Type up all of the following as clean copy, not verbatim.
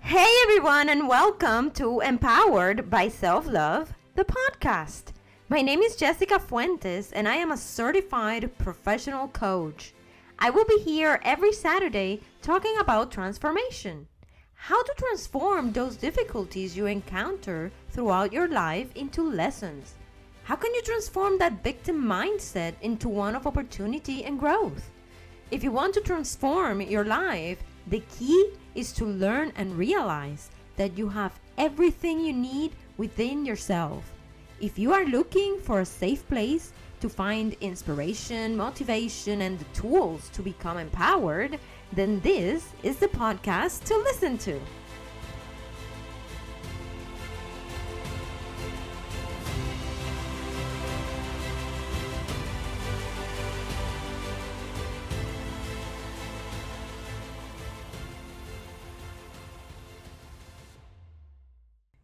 Hey everyone, and welcome to Empowered by Self-Love, the podcast. My name is Jessica Fuentes, and I am a certified professional coach. I will be here every Saturday talking about transformation. How to transform those difficulties you encounter throughout your life into lessons. How can you transform that victim mindset into one of opportunity and growth? If you want to transform your life, the key is to learn and realize that you have everything you need within yourself. If you are looking for a safe place to find inspiration, motivation, and the tools to become empowered, then this is the podcast to listen to.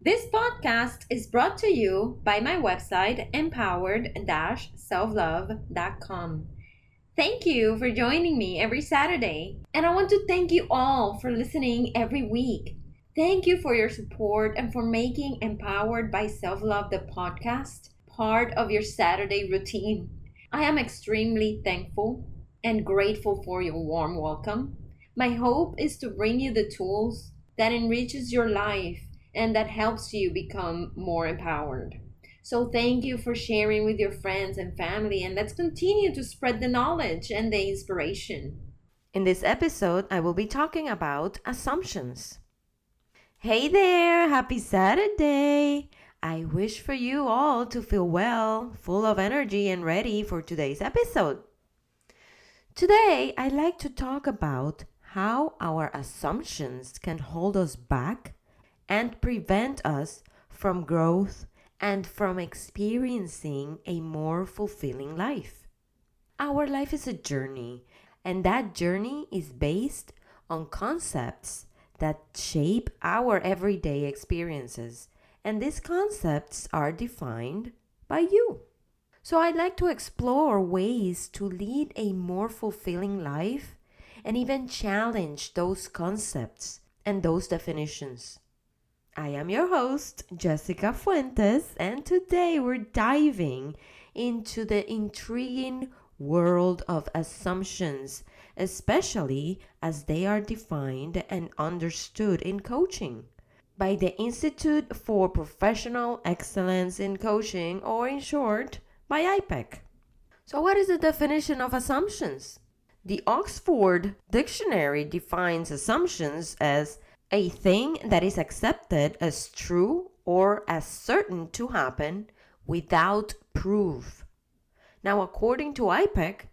This podcast is brought to you by my website, Empowered-SelfLove.com. Thank you for joining me every Saturday, and I want to thank you all for listening every week. Thank you for your support and for making Empowered by Self-Love, the podcast, part of your Saturday routine. I am extremely thankful and grateful for your warm welcome. My hope is to bring you the tools that enriches your life and that helps you become more empowered. So thank you for sharing with your friends and family, and let's continue to spread the knowledge and the inspiration. In this episode, I will be talking about assumptions. Hey there, happy Saturday! I wish for you all to feel well, full of energy, and ready for today's episode. Today, I'd like to talk about how our assumptions can hold us back and prevent us from growth and from experiencing a more fulfilling life. Our life is a journey, and that journey is based on concepts that shape our everyday experiences, and these concepts are defined by you. So I'd like to explore ways to lead a more fulfilling life and even challenge those concepts and those definitions. I am your host, Jessica Fuentes, and today we're diving into the intriguing world of assumptions, especially as they are defined and understood in coaching by the Institute for Professional Excellence in Coaching, or in short, by IPEC. So what is the definition of assumptions? The Oxford Dictionary defines assumptions as a thing that is accepted as true or as certain to happen without proof. Now, according to IPEC,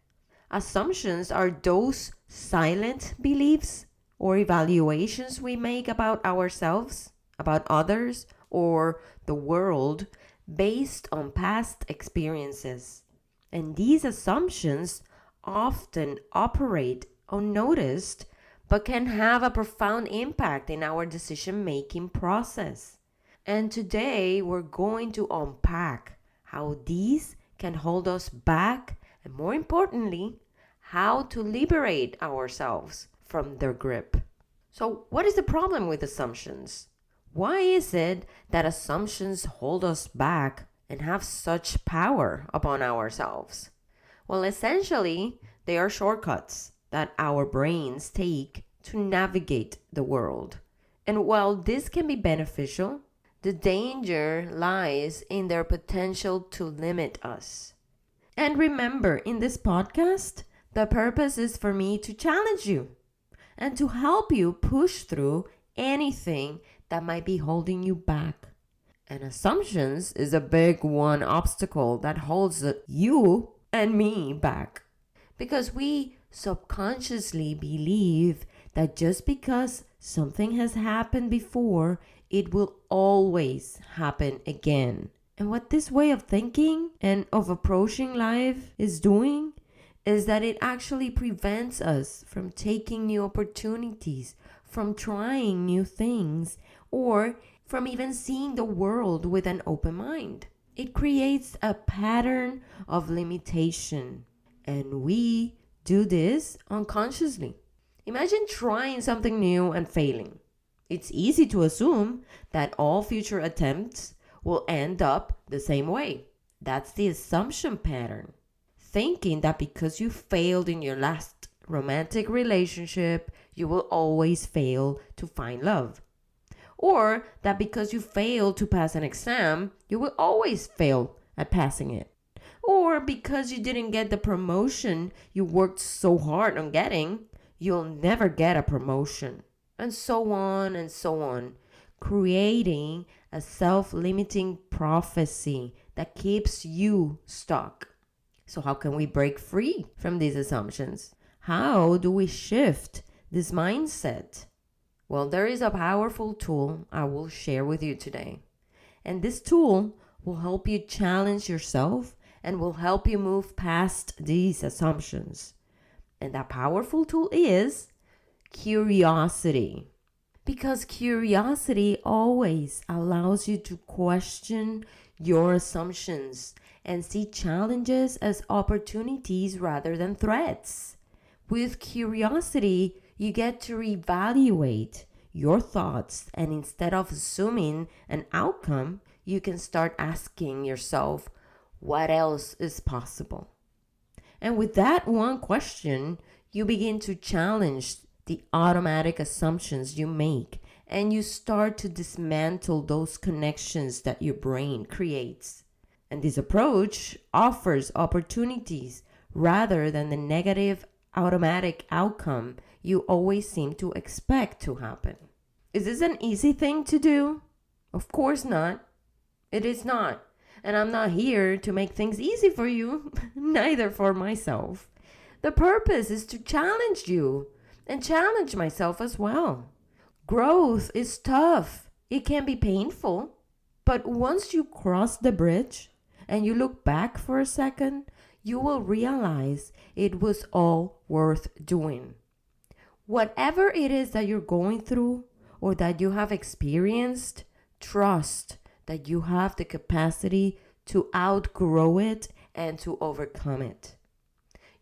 assumptions are those silent beliefs or evaluations we make about ourselves, about others, or the world based on past experiences. And these assumptions often operate unnoticed but can have a profound impact in our decision-making process. And today we're going to unpack how these can hold us back, and more importantly, how to liberate ourselves from their grip. So what is the problem with assumptions? Why is it that assumptions hold us back and have such power upon ourselves? Well, essentially, they are shortcuts that our brains take to navigate the world. And while this can be beneficial, the danger lies in their potential to limit us. And remember, in this podcast, the purpose is for me to challenge you and to help you push through anything that might be holding you back. And assumptions is a big one obstacle that holds you and me back, because we subconsciously believe that just because something has happened before, it will always happen again. And what this way of thinking and of approaching life is doing is that it actually prevents us from taking new opportunities, from trying new things, or from even seeing the world with an open mind. It creates a pattern of limitation, and we do this unconsciously. Imagine trying something new and failing. It's easy to assume that all future attempts will end up the same way. That's the assumption pattern. Thinking that because you failed in your last romantic relationship, you will always fail to find love. Or that because you failed to pass an exam, you will always fail at passing it. Or because you didn't get the promotion you worked so hard on getting, you'll never get a promotion. And so on and so on, creating a self-limiting prophecy that keeps you stuck. So how can we break free from these assumptions? How do we shift this mindset? Well, there is a powerful tool I will share with you today. And this tool will help you challenge yourself and will help you move past these assumptions. And that powerful tool is curiosity. Because curiosity always allows you to question your assumptions and see challenges as opportunities rather than threats. With curiosity, you get to reevaluate your thoughts, and instead of assuming an outcome, you can start asking yourself, what else is possible? And with that one question, you begin to challenge the automatic assumptions you make, and you start to dismantle those connections that your brain creates. And this approach offers opportunities rather than the negative automatic outcome you always seem to expect to happen. Is this an easy thing to do? Of course not. It is not. And I'm not here to make things easy for you, neither for myself. The purpose is to challenge you and challenge myself as well. Growth is tough. It can be painful. But once you cross the bridge and you look back for a second, you will realize it was all worth doing. Whatever it is that you're going through or that you have experienced, trust that you have the capacity to outgrow it and to overcome it.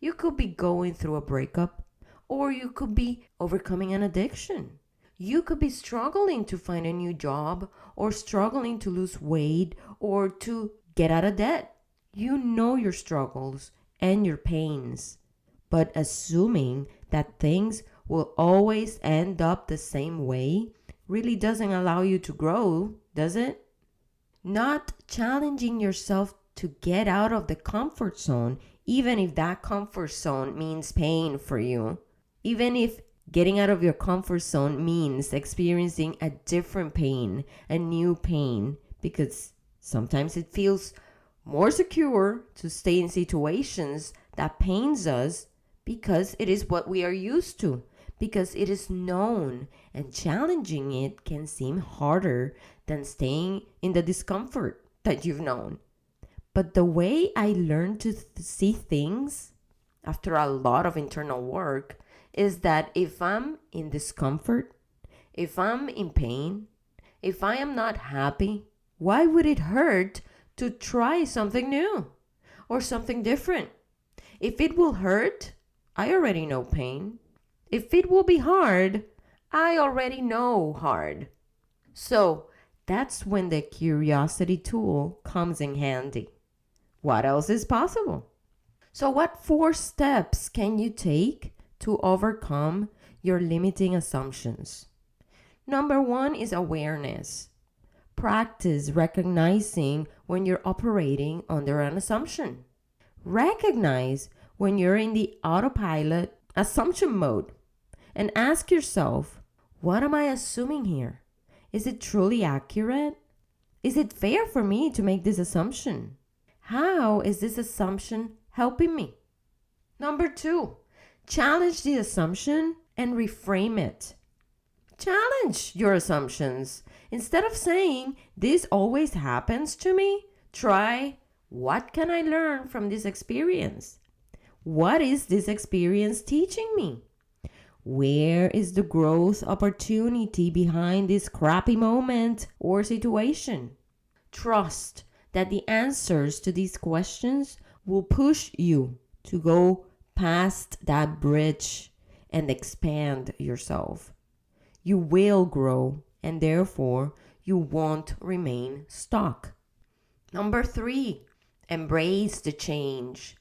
You could be going through a breakup, or you could be overcoming an addiction. You could be struggling to find a new job, or struggling to lose weight, or to get out of debt. You know your struggles and your pains, but assuming that things will always end up the same way really doesn't allow you to grow, does it? Not challenging yourself to get out of the comfort zone, even if that comfort zone means pain for you. Even if getting out of your comfort zone means experiencing a different pain, a new pain, because sometimes it feels more secure to stay in situations that pains us because it is what we are used to, because it is known, and challenging it can seem harder than staying in the discomfort that you've known. But the way I learned to see things after a lot of internal work is that if I'm in discomfort, if I'm in pain, if I am not happy, why would it hurt to try something new or something different? If it will hurt, I already know pain. If it will be hard, I already know hard. So that's when the curiosity tool comes in handy. What else is possible? So what 4 steps can you take to overcome your limiting assumptions? Number 1 is awareness. Practice recognizing when you're operating under an assumption. Recognize when you're in the autopilot assumption mode and ask yourself, what am I assuming here? Is it truly accurate? Is it fair for me to make this assumption? How is this assumption helping me? Number 2, challenge the assumption and reframe it. Challenge your assumptions. Instead of saying, this always happens to me, try, what can I learn from this experience? What is this experience teaching me? Where is the growth opportunity behind this crappy moment or situation? Trust that the answers to these questions will push you to go past that bridge and expand yourself. You will grow, and therefore you won't remain stuck. Number 3, embrace the change.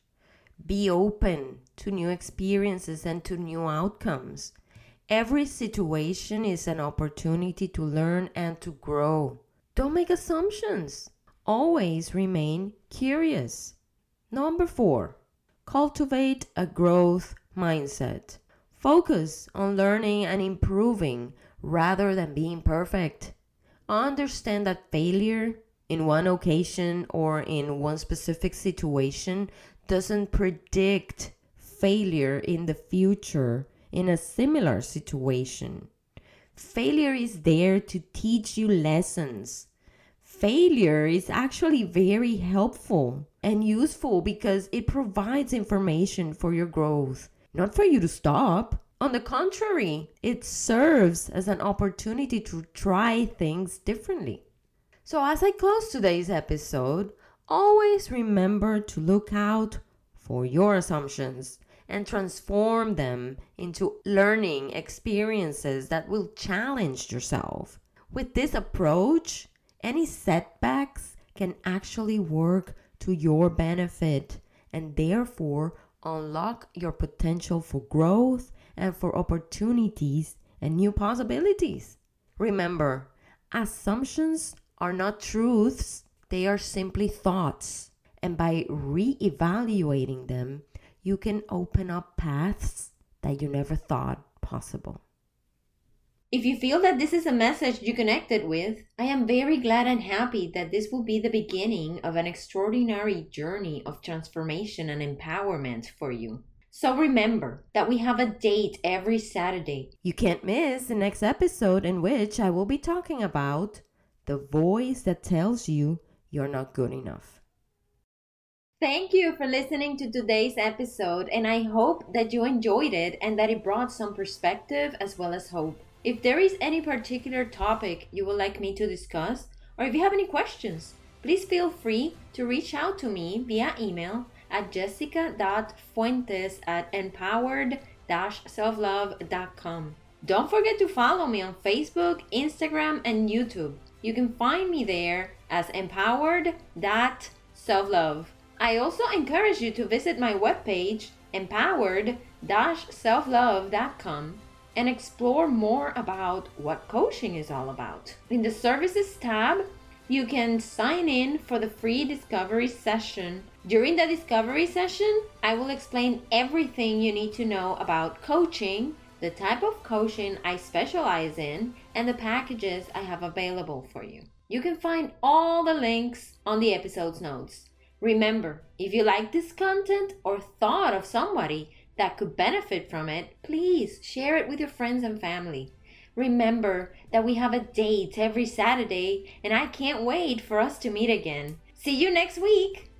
Be open to new experiences and to new outcomes. Every situation is an opportunity to learn and to grow. Don't make assumptions. Always remain curious. Number 4, cultivate a growth mindset. Focus on learning and improving rather than being perfect. Understand that failure in one occasion or in one specific situation doesn't predict failure in the future in a similar situation. Failure is there to teach you lessons. Failure is actually very helpful and useful because it provides information for your growth, not for you to stop. On the contrary, it serves as an opportunity to try things differently. So as I close today's episode, always remember to look out for your assumptions and transform them into learning experiences that will challenge yourself. With this approach, any setbacks can actually work to your benefit and therefore unlock your potential for growth and for opportunities and new possibilities. Remember, assumptions are not truths, they are simply thoughts. And by re-evaluating them, you can open up paths that you never thought possible. If you feel that this is a message you connected with, I am very glad and happy that this will be the beginning of an extraordinary journey of transformation and empowerment for you. So remember that we have a date every Saturday. You can't miss the next episode in which I will be talking about the voice that tells you you're not good enough. Thank you for listening to today's episode, and I hope that you enjoyed it and that it brought some perspective as well as hope. If there is any particular topic you would like me to discuss, or if you have any questions, please feel free to reach out to me via email at jessica.fuentes@empowered-selflove.com. Don't forget to follow me on Facebook, Instagram, and YouTube. You can find me there as empowered.selflove. I also encourage you to visit my webpage, empowered-selflove.com, and explore more about what coaching is all about. In the Services tab, you can sign in for the free discovery session. During the discovery session, I will explain everything you need to know about coaching, the type of coaching I specialize in, and the packages I have available for you. You can find all the links on the episode's notes. Remember, if you like this content or thought of somebody that could benefit from it, please share it with your friends and family. Remember that we have a date every Saturday, and I can't wait for us to meet again. See you next week!